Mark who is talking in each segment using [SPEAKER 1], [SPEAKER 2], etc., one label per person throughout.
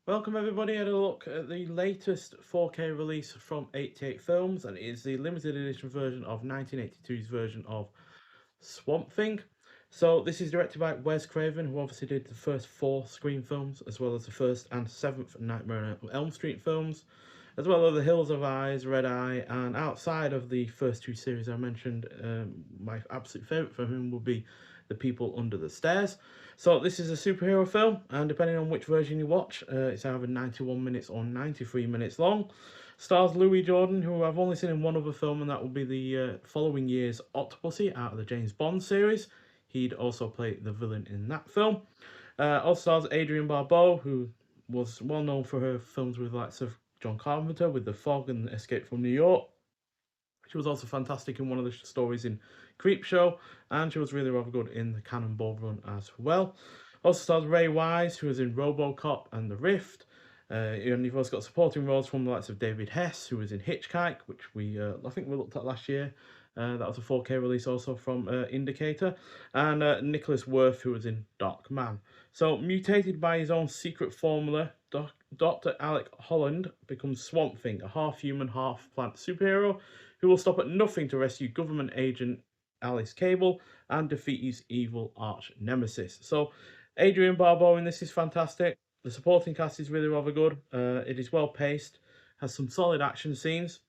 [SPEAKER 1] Welcome everybody. I had a look at the latest 4K release from 88 Films, and it is the limited edition version of 1982's version of Swamp Thing. So this is directed by Wes Craven, who obviously did the first 4 Scream films, as well as the first and 7th Nightmare on Elm Street films, as well as The Hills of Eyes, Red Eye, and outside of the first 2 series I mentioned, my absolute favourite from him will be The People Under the Stairs. So this is a superhero film, and depending on which version you watch, it's either 91 minutes or 93 minutes long. Stars Louis Jordan, who I've only seen in one other film, and that will be the following year's Octopussy out of the James Bond series. He'd also play the villain in that film. Also stars Adrienne Barbeau, who was well known for her films with likes of John Carpenter with The Fog and Escape from New York. She was also fantastic in one of the stories in Creepshow, and she was really rather good in the Cannonball Run as well. Also stars Ray Wise, who was in RoboCop and The Rift. And you've also got supporting roles from the likes of David Hess, who was in Hitchhike, which I think we looked at last year. That was a 4K release also from Indicator. And Nicholas Worth, who was in Dark Man. So, mutated by his own secret formula, Dr. Alec Holland becomes Swamp Thing, a half-human, half-plant superhero who will stop at nothing to rescue government agent Alice Cable and defeat his evil arch nemesis. So, Adrienne Barbeau in this is fantastic. The supporting cast is really rather good. It is well paced, has some solid action scenes,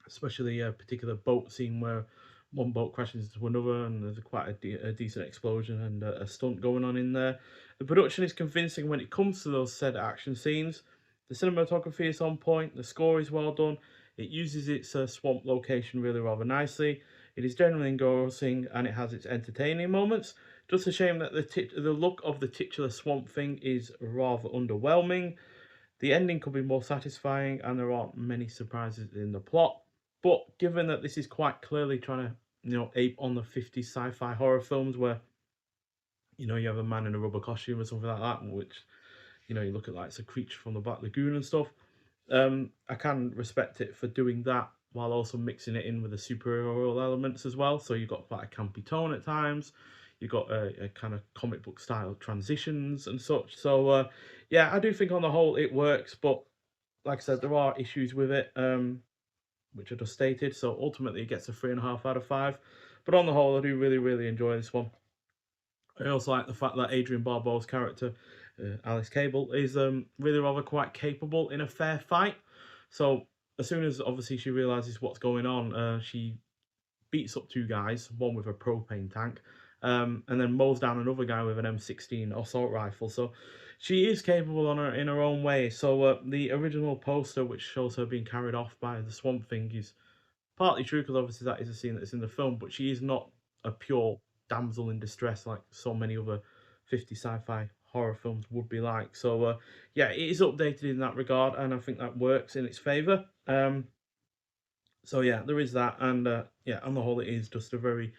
[SPEAKER 1] especially a particular boat scene where one boat crashes into another and there's quite a decent explosion and a stunt going on in there. The production is convincing when it comes to those said action scenes. The cinematography is on point, the score is well done, it uses its swamp location really rather nicely. It is generally engrossing and it has its entertaining moments. Just a shame that the look of the titular Swamp Thing is rather underwhelming. The ending could be more satisfying and there aren't many surprises in the plot. But given that this is quite clearly trying to, ape on the 50s sci-fi horror films where, you have a man in a rubber costume or something like that, which, you look at like it's a creature from the Black Lagoon and stuff. I can respect it for doing that while also mixing it in with the superhero elements as well. So you've got quite a campy tone at times. You've got a kind of comic book style transitions and such. So yeah, I do think on the whole it works, but like I said, there are issues with it, which I just stated. So ultimately, it gets a 3.5 out of 5. But on the whole, I do really, really enjoy this one. I also like the fact that Adrian Barbeau's character, Alice Cable, is really rather quite capable in a fair fight. So as soon as obviously she realizes what's going on, she beats up 2 guys, one with a propane tank, and then mows down another guy with an M16 assault rifle. So she is capable in her own way. So the original poster, which shows her being carried off by the Swamp Thing, is partly true because obviously that is a scene that's in the film, but she is not a pure damsel in distress like so many other 50 sci-fi horror films would be like. So yeah, it is updated in that regard, and I think that works in its favour. So yeah, there is that, and yeah, on the whole, it is just a very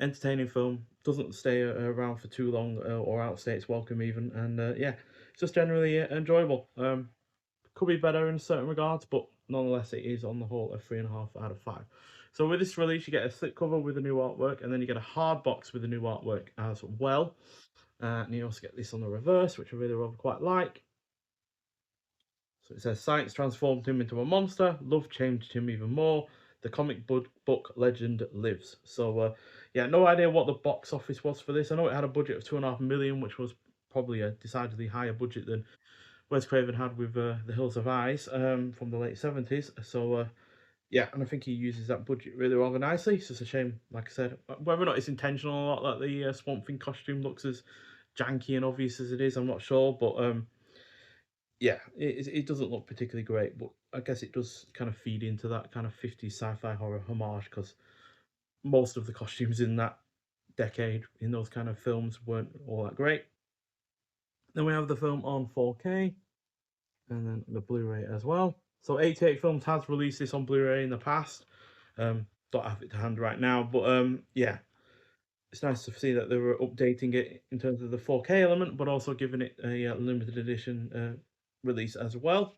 [SPEAKER 1] entertaining film. Doesn't stay around for too long or outstay its welcome even, and yeah, it's just generally enjoyable. Could be better in certain regards, but nonetheless, it is on the whole a 3.5 out of 5. So with this release, you get a slipcover with the new artwork, and then you get a hard box with the new artwork as well. And you also get this on the reverse, which I really rather quite like. So it says science transformed him into a monster, love changed him even more. The comic book legend lives. So yeah, no idea what the box office was for this. I know it had a budget of 2.5 million, which was probably a decidedly higher budget than Wes Craven had with The Hills of Eyes from the late 70s. So yeah, and I think he uses that budget really rather nicely. It's just a shame, like I said, whether or not it's intentional or not that the Swamp Thing costume looks as janky and obvious as it is, I'm not sure. But yeah, it doesn't look particularly great, but I guess it does kind of feed into that kind of 50s sci-fi horror homage because most of the costumes in that decade in those kind of films weren't all that great. Then we have the film on 4K and then the Blu-ray as well. So 88 Films has released this on Blu-ray in the past. Don't have it to hand right now, but yeah, it's nice to see that they were updating it in terms of the 4K element, but also giving it a limited edition release as well.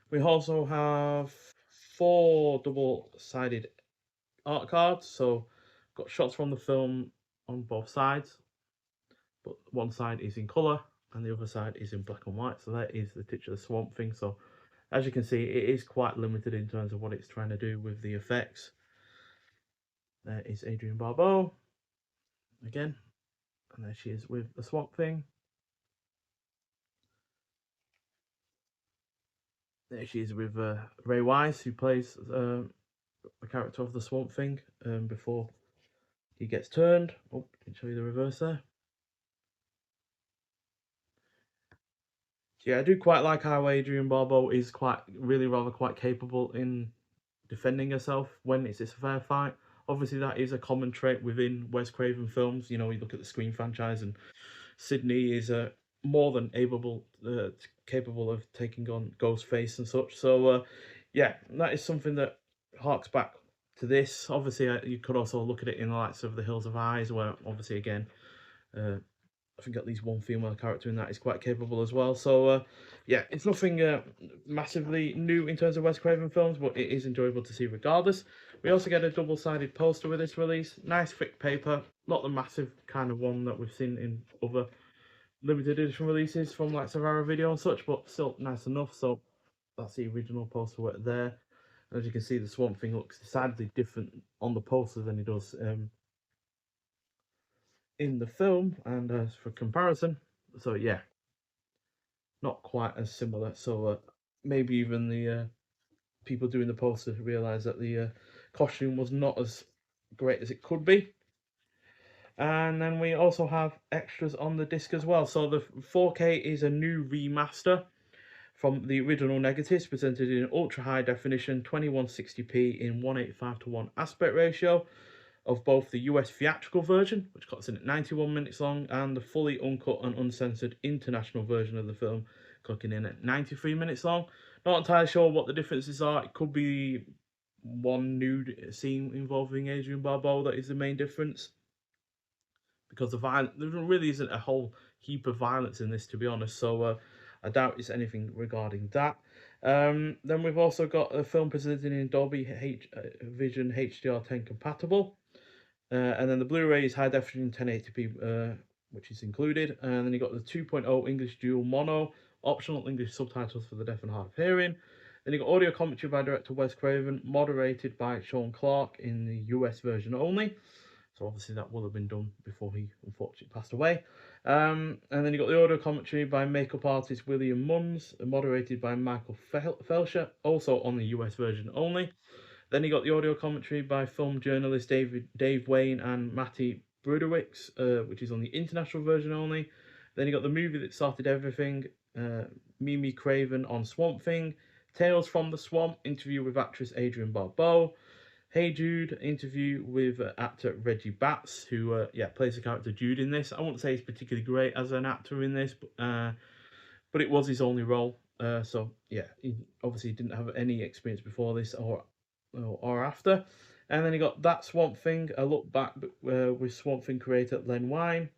[SPEAKER 1] We also have 4 double-sided art cards, so got shots from the film on both sides, but one side is in colour and the other side is in black and white. So that is the titular Swamp Thing. So as you can see, it is quite limited in terms of what it's trying to do with the effects. There is Adrienne Barbeau again, and there she is with the Swamp Thing. There she is with Ray Wise, who plays the character of the Swamp Thing before he gets turned. Oh, didn't show you the reverse there. Yeah, I do quite like how Adrienne Barbeau is quite capable in defending herself when it's a fair fight. Obviously, that is a common trait within Wes Craven films. You know, you look at the Scream franchise, and Sydney is more than capable of taking on Ghostface and such. So, yeah, that is something that harks back to this. Obviously, you could also look at it in the lights of The Hills of Eyes, where obviously again, I think at least one female character in that is quite capable as well. So, yeah, it's nothing massively new in terms of Wes Craven films, but it is enjoyable to see regardless. We also get a double-sided poster with this release. Nice thick paper, not the massive kind of one that we've seen in other limited edition releases from like Savara Video and such, but still nice enough. So that's the original poster work there. As you can see, the Swamp Thing looks decidedly different on the poster than it does in the film, and for comparison, so yeah, not quite as similar. So maybe even the people doing the poster realised that the costume was not as great as it could be. And then we also have extras on the disc as well. So the 4K is a new remaster from the original negatives, presented in ultra high definition 2160p in 185:1 aspect ratio of both the US theatrical version, which cuts in at 91 minutes long, and the fully uncut and uncensored international version of the film, clocking in at 93 minutes long. Not entirely sure what the differences are. It could be one nude scene involving Adrienne Barbeau that is the main difference, because there really isn't a whole heap of violence in this, to be honest. So I doubt it's anything regarding that. Then we've also got a film presented in Dolby Vision HDR10 compatible. And then the Blu-ray is high definition 1080p, which is included. And then you got the 2.0 English dual mono, optional English subtitles for the deaf and hard of hearing. Then you got audio commentary by director Wes Craven, moderated by Sean Clark in the US version only. So obviously that will have been done before he unfortunately passed away. And then you got the audio commentary by makeup artist William Munns, moderated by Michael Felsher, also on the US version only. Then you got the audio commentary by film journalist Dave Wayne and Matty Brudowicz, which is on the international version only. Then you got the movie that started everything, Mimi Craven on Swamp Thing, Tales from the Swamp, interview with actress Adrienne Barbeau, Hey Jude, interview with actor Reggie Batts, who plays the character Jude in this. I wouldn't say he's particularly great as an actor in this, but it was his only role. So yeah, he obviously didn't have any experience before this or after. And then you got That Swamp Thing, a look back with Swamp Thing creator Len Wein.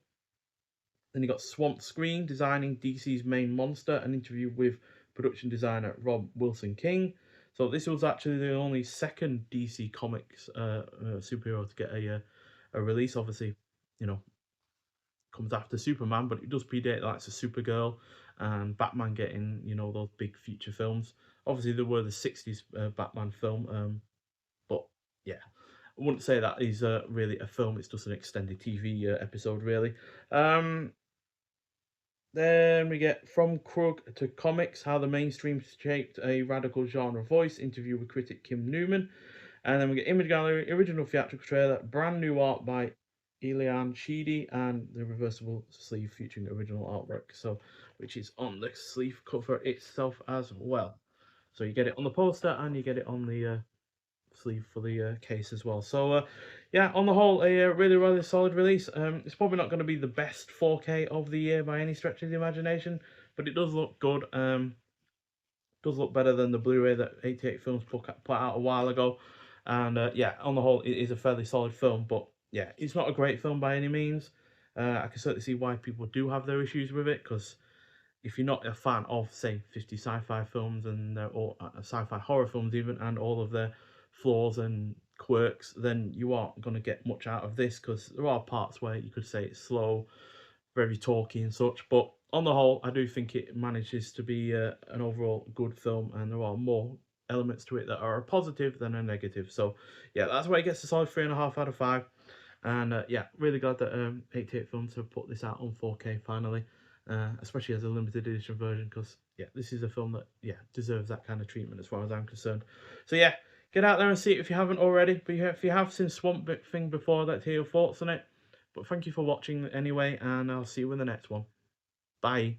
[SPEAKER 1] Then you got Swamp Screen, designing DC's main monster, an interview with production designer Rob Wilson King. So this was actually the only second DC Comics superhero to get a release. Obviously, you know, comes after Superman, but it does predate like Supergirl and Batman getting, you know, those big feature films. Obviously, there were the 60s Batman film, but yeah, I wouldn't say that is really a film. It's just an extended TV episode, really. Then we get From Krug to Comics, How the Mainstream Shaped a Radical Genre Voice, interview with critic Kim Newman. And then we get Image Gallery, original theatrical trailer, brand new art by Elian Sheedy, and the reversible sleeve featuring original artwork, so which is on the sleeve cover itself as well. So you get it on the poster and you get it on the sleeve for the case as well. So yeah, on the whole, a really solid release. It's probably not going to be the best 4K of the year by any stretch of the imagination, but it does look good. Does look better than the Blu-ray that 88 Films put out a while ago. And yeah, on the whole, it is a fairly solid film. But yeah, it's not a great film by any means. I can certainly see why people do have their issues with it, because if you're not a fan of, say, 50 sci-fi films and or sci-fi horror films even, and all of their flaws and quirks, then you aren't going to get much out of this, because there are parts where you could say it's slow, very talky and such, but on the whole, I do think it manages to be an overall good film, and there are more elements to it that are a positive than a negative. So, yeah, that's why it gets a solid 3.5 out of 5. And yeah, really glad that 88 Films have put this out on 4K finally, especially as a limited edition version, because yeah, this is a film that deserves that kind of treatment as far as I'm concerned. So yeah, get out there and see it if you haven't already. But yeah, if you have seen Swamp Thing before, I'd like to hear your thoughts on it. But thank you for watching anyway, and I'll see you in the next one. Bye.